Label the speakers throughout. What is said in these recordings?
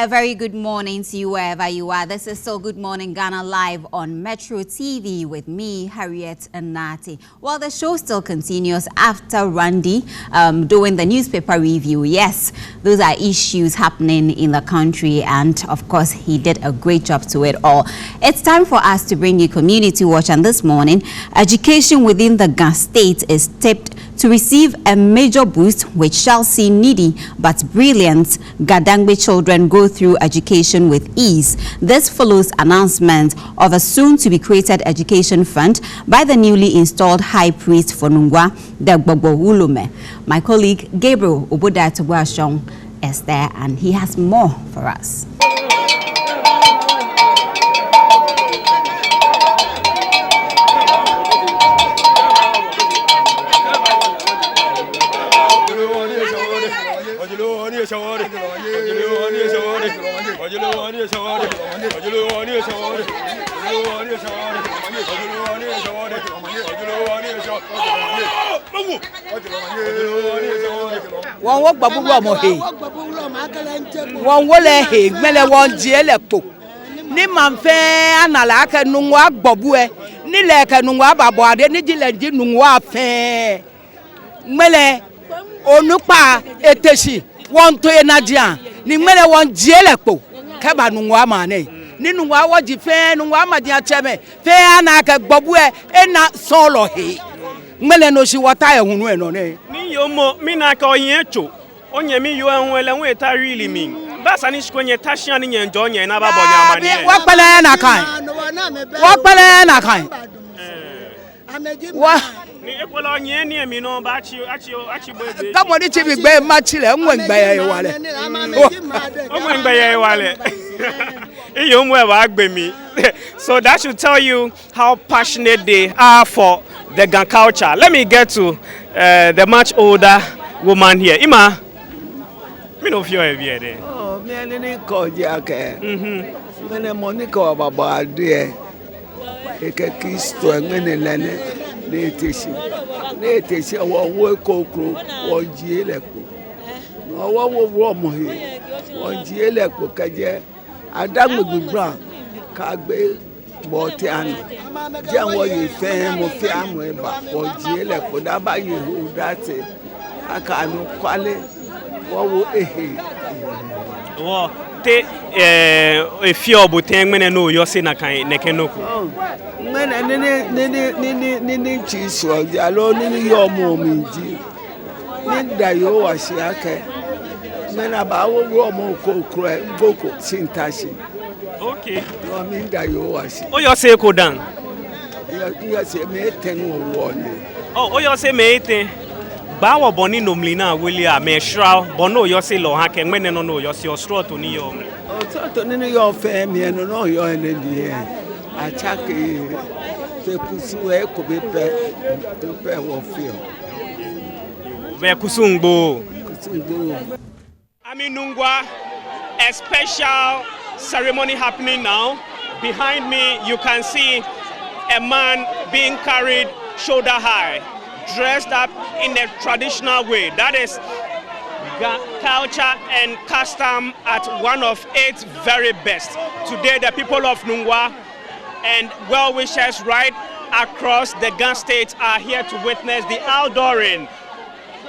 Speaker 1: a very good morning to you wherever you are. This is So Good Morning Ghana live on Metro TV with me, Harriet Nati. Well, the show still continues after Randy doing the newspaper review. Yes, those are issues happening in the country, and of course, he did a great job to it all. It's time for us to bring you Community Watch, and this morning, education within the Ghana state is tipped to receive a major boost, which shall see needy but brilliant Gadangbe children go through education with ease. This follows announcement of a soon-to-be created education fund by the newly installed High Priest for Nungua, the Gborbu Wulomo. My colleague Gborbu Wulomo is there, and he has more for us.
Speaker 2: One walk Gborbu Wulomo he. One wole he. Mele one jiele po. Ni manfe anala ke Nungua Gborbu e. Ni leke Nungua baboade ni jilenji Nungua fe. Mele onupa eteshi. One to enajian. Ni mele one jiele po. Keba Nungua mane. Ni Nungua waji fe Nungua madia cheme. Fe anaka Gborbu e ena solo he. Mele no shi wata e hunu eno ne.
Speaker 3: Ni yomo mina ka oyencho. Onye mi yo enwele nwe ta really mean. Basa ni shikonye tashian ni nyenjo onye na babo nyamani.
Speaker 2: Wa pele na kan. Wa pele na kan. Wa
Speaker 3: ni ekola onye ni emi no ba achi bobe.
Speaker 2: Kamo ni chibi gbe ma chile nwe ngbe ye wale.
Speaker 3: Onwe ngbe ye wale. Iyo mwe ba agbe mi. So that should tell you how passionate they are for the Ghana culture. Let me get to the much older woman here. Ima, me no feel heavy there.
Speaker 4: Oh, me ani ko jake. Me ne Monica baba ade. Eke Kristo ngene lene ne teshi wo kokro wo jiele ko. Wo Wulomo he. Wo jiele ko kaje adagbegbra ka gbe bote anu. Je wo ye fe mo fi amu e ba wo jiele ko da ba ye hu date. Aka anu kwale wo ehe.
Speaker 3: Wo te efi oboten mene no yo se na kan ne kenoko.
Speaker 4: Mene ni chiso alo ni yo mo mi ji. Ni da yo wa shi ake. Mena ba wo Wulomo kokro e boko sintashi.
Speaker 3: Okay.
Speaker 4: No mi da yo wa shi.
Speaker 3: O yo se ko dan.
Speaker 4: Yo se me ten wo ni.
Speaker 3: Oh, o yo se me ten. Ba wo boni nomli na wele a me shra bono yo se lo ha ke mene no yo se ostro to ni yo.
Speaker 4: O to ni yo fe mi no yo ene di e. Achake te kusu e ko be pe wo fi o.
Speaker 3: Be kusungbo.
Speaker 4: Kusungbo.
Speaker 3: I'm in Nungua, a special ceremony happening now. Behind me, you can see a man being carried shoulder high, dressed up in a traditional way. That is culture and custom at one of its very best. Today, the people of Nungua and well-wishers right across the Ghana state are here to witness the outdooring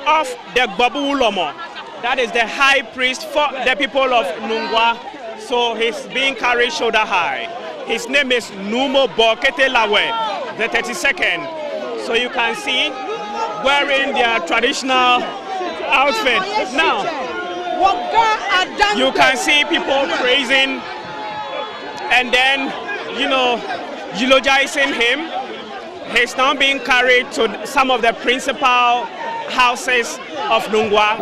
Speaker 3: of the Gborbu Wulomo. That is the high priest for the people of Nungua. So he's being carried shoulder high. His name is Nuumo Borketey Laweh, the 32nd. So you can see wearing their traditional outfit. Now, you can see people praising and then, eulogizing him. He's now being carried to some of the principal houses of Nungua.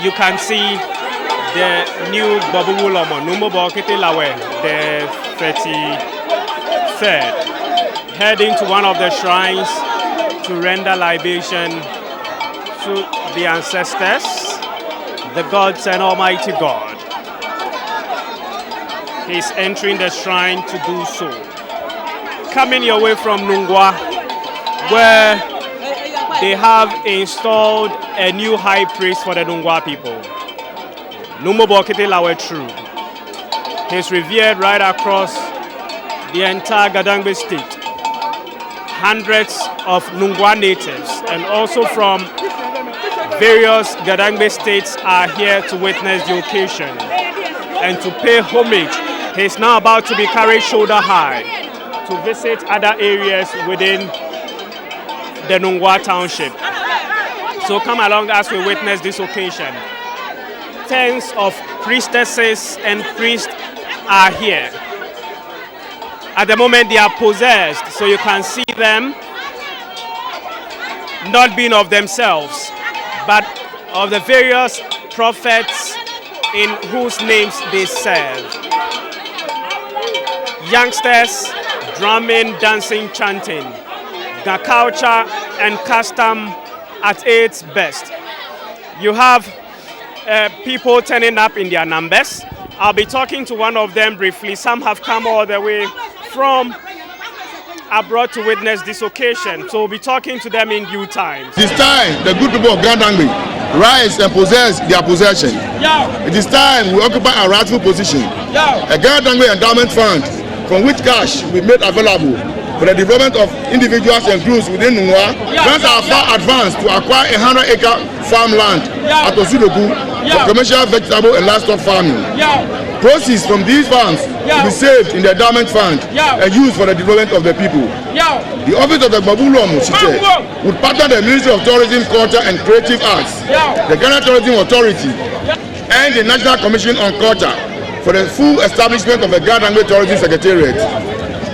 Speaker 3: You can see the new Gborbu Wulomo, Nuumo Borketey Laweh, the 33rd, heading to one of the shrines to render libation to the ancestors, the gods and Almighty God. He's entering the shrine to do so. Coming your way from Nungua, where they have installed a new high priest for the Nungua people, Nuumo Borketey Laweh True. He's revered right across the entire Gadangbe state. Hundreds of Nungua natives and also from various Gadangbe states are here to witness the occasion and to pay homage. He's now about to be carried shoulder high to visit other areas within the Nungua township. So come along as we witness this occasion. Tens of priestesses and priests are here. At the moment they are possessed, so you can see them not being of themselves, but of the various prophets in whose names they serve. Youngsters drumming, dancing, chanting. The culture and custom at its best. You have people turning up in their numbers. I'll be talking to one of them briefly. Some have come all the way from abroad to witness this occasion, so we'll be talking to them in due time.
Speaker 5: It is time the good people of Gadangbe rise and possess their possession. It is time we occupy a rightful position. A Gadangbe endowment fund from which cash we made available for the development of individuals and groups within Nungua. Plans are far advanced to acquire 100-acre farmland at Osulogu for commercial vegetable and livestock farming. Proceeds from these funds will be saved in the endowment fund and used for the development of the people. The office of the Gborbu Wulomo would partner the Ministry of Tourism, Culture and Creative Arts, the Ghana Tourism Authority, and the National Commission on Culture for the full establishment of a Gadangbe Tourism Secretariat.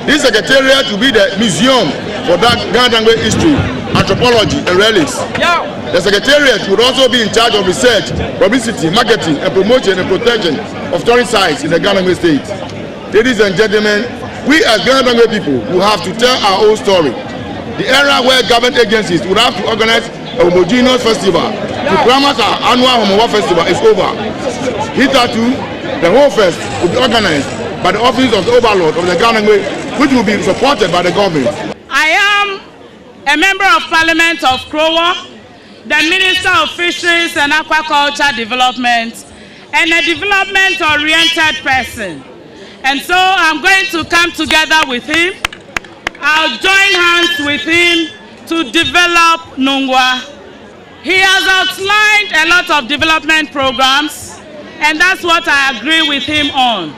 Speaker 5: This secretariat will be the museum for that Gadangbe history, anthropology and relics. The secretariat would also be in charge of research, publicity, marketing and promotion and protection of tourist sites in the Gadangbe state. Ladies and gentlemen, we as Gadangbe people will have to tell our own story. The era where government agencies would have to organize a homogeneous festival to promote our annual Homowa festival is over. Hitherto, the whole fest will be organized by the office of the overlord of the Gadangbe, which will be supported by the government.
Speaker 6: I am a member of Parliament of Krowa, the Minister of Fisheries and Aquaculture Development, and a development-oriented person. And so I'm going to come together with him. I'll join hands with him to develop Nungua. He has outlined a lot of development programs, and that's what I agree with him on.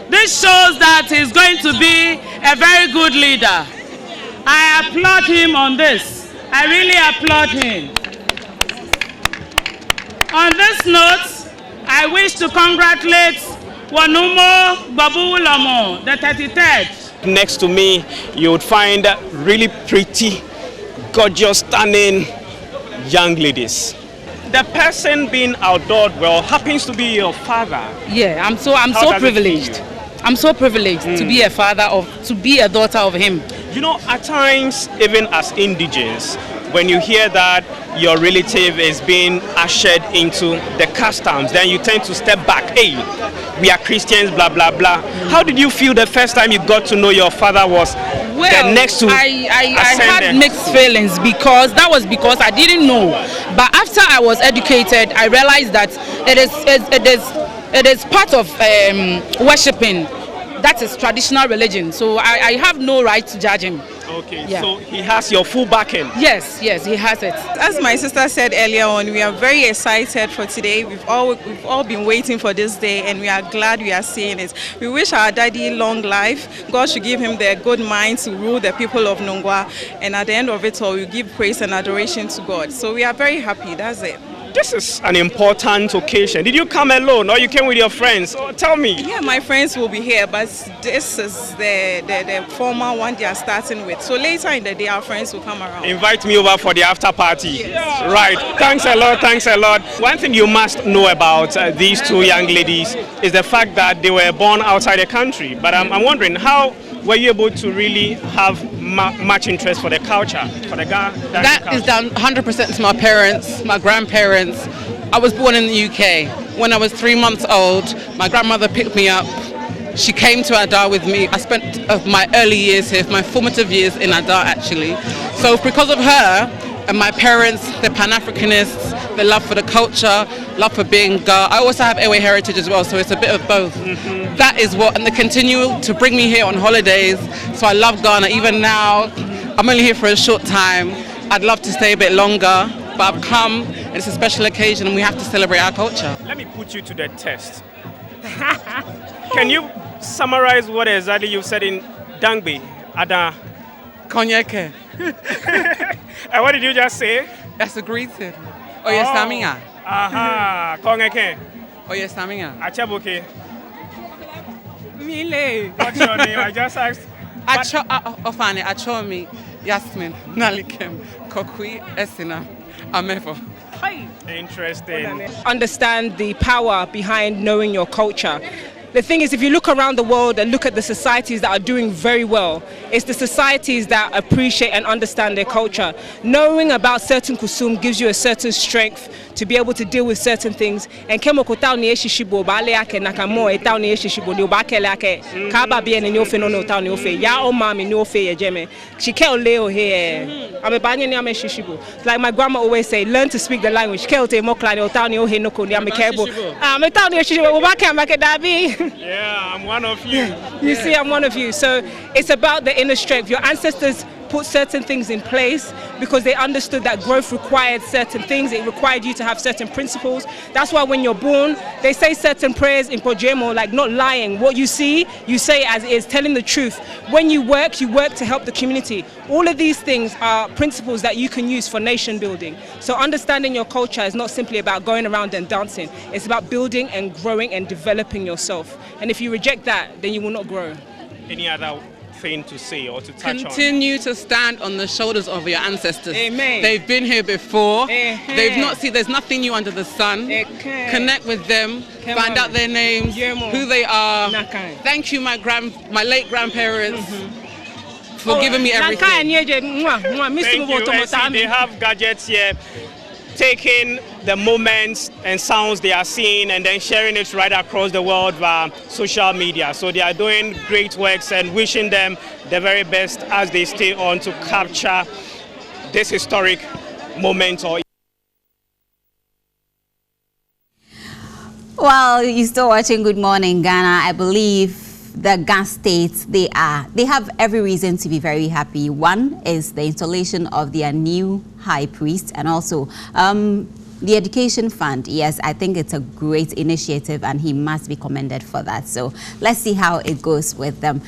Speaker 6: This shows that he's going to be a very good leader. I applaud him on this. I really applaud him. On this note, I wish to congratulate Nuumo Gborbu Wulomo, the 33rd.
Speaker 3: Next to me, you would find really pretty, gorgeous, stunning young ladies. The person being outdoored well happens to be your father.
Speaker 6: Yeah, I'm so privileged. I'm so privileged to be a daughter of him.
Speaker 3: You know, at times, even as indigents, when you hear that your relative is being ushered into the customs, then you tend to step back. Hey, we are Christians, blah, blah, blah. How did you feel the first time you got to know your father was the next to
Speaker 6: I had mixed feelings because I didn't know. But after I was educated, I realized that it is part of worshipping. That is traditional religion. So I have no right to judge him.
Speaker 3: Okay, yeah. So he has your full backing?
Speaker 6: Yes, he has it.
Speaker 7: As my sister said earlier on, we are very excited for today. We've all been waiting for this day, and we are glad we are seeing it. We wish our daddy long life. God should give him the good mind to rule the people of Nungua, and at the end of it all, we give praise and adoration to God. So we are very happy. That's it.
Speaker 3: this is an important occasion. Did you come alone or you came with your friends? Oh, tell me.
Speaker 7: Yeah, my friends will be here, but this is the formal one they are starting with. So later in the day, our friends will come around.
Speaker 3: Invite me over for the after party.
Speaker 7: Yes.
Speaker 3: Right. Thanks a lot. Thanks a lot. One thing you must know about these two young ladies is the fact that they were born outside the country. But I'm wondering, how were you able to really have much interest for the culture, for the Ghana
Speaker 8: That
Speaker 3: culture?
Speaker 8: is down 100% to my parents, my grandparents. I was born in the UK. When I was 3 months old, my grandmother picked me up. She came to Ada with me. I spent my early years here, my formative years in Ada actually. So because of her and my parents, the Pan-Africanists, the love for the culture, love for being Ga. I also have Ewe heritage as well, so it's a bit of both. That is what, and they continue to bring me here on holidays. So I love Ghana. Even now, I'm only here for a short time. I'd love to stay a bit longer, but I've come, and it's a special occasion, and we have to celebrate our culture.
Speaker 3: Let me put you to the test. Can you summarize what exactly you said in Dangbe, Ada?
Speaker 8: Konyeke.
Speaker 3: And what did you just say?
Speaker 8: That's a greeting. Oh, yes, Saminga.
Speaker 3: Aha, Kongeke.
Speaker 8: Oh, yes, Saminga.
Speaker 3: Achabuke.
Speaker 8: Mile.
Speaker 3: What's your name? I just asked.
Speaker 8: Ofane, Achomi, Yasmin, Nalikem, Kokui, Esina, Amevo.
Speaker 3: Interesting.
Speaker 9: Understand the power behind knowing your culture. The thing is, if you look around the world and look at the societies that are doing very well, it's the societies that appreciate and understand their culture. Knowing about certain kusum gives you a certain strength to be able to deal with certain things. And kemo ko tao ni eshishibo ba le ake nakamo e tao ni eshishibo ni ba ke le ake ka ba bien ni ofe no no tao ni ofe ya o mami ni ofe ye jeme she ke leo here ame ba ni ame shishibo. Like my grandma always say, learn to speak the language. Ke o te mo klani o tao ni o he no ko ni ame kebo ame tao ni eshishibo ba ke make dabi.
Speaker 3: Yeah, I'm one of you.
Speaker 9: You see, I'm one of you. So it's about the inner strength. Your ancestors put certain things in place because they understood that growth required certain things. It required you to have certain principles. That's why when you're born, they say certain prayers in Pojemo, like not lying. What you see, you say as is, telling the truth. When you work to help the community. All of these things are principles that you can use for nation building. So understanding your culture is not simply about going around and dancing. It's about building and growing and developing yourself. And if you reject that, then you will not grow.
Speaker 3: Any other thing to say or to touch
Speaker 8: Continue to stand on the shoulders of your ancestors.
Speaker 9: Amen.
Speaker 8: They've been here before. They've not seen, there's nothing new under the sun. Connect with them, find out their names, who they are. Thank you, my late grandparents, for giving me everything.
Speaker 3: Thank you. And see, they have gadgets here, taking the moments and sounds they are seeing and then sharing it right across the world via social media. So they are doing great works and wishing them the very best as they stay on to capture this historic moment.
Speaker 1: Well, you're still watching Good Morning Ghana. I believe the Ghana states, they have every reason to be very happy. One is the installation of their new high priest, and also the education fund. Yes, I think it's a great initiative and he must be commended for that. So let's see how it goes with them.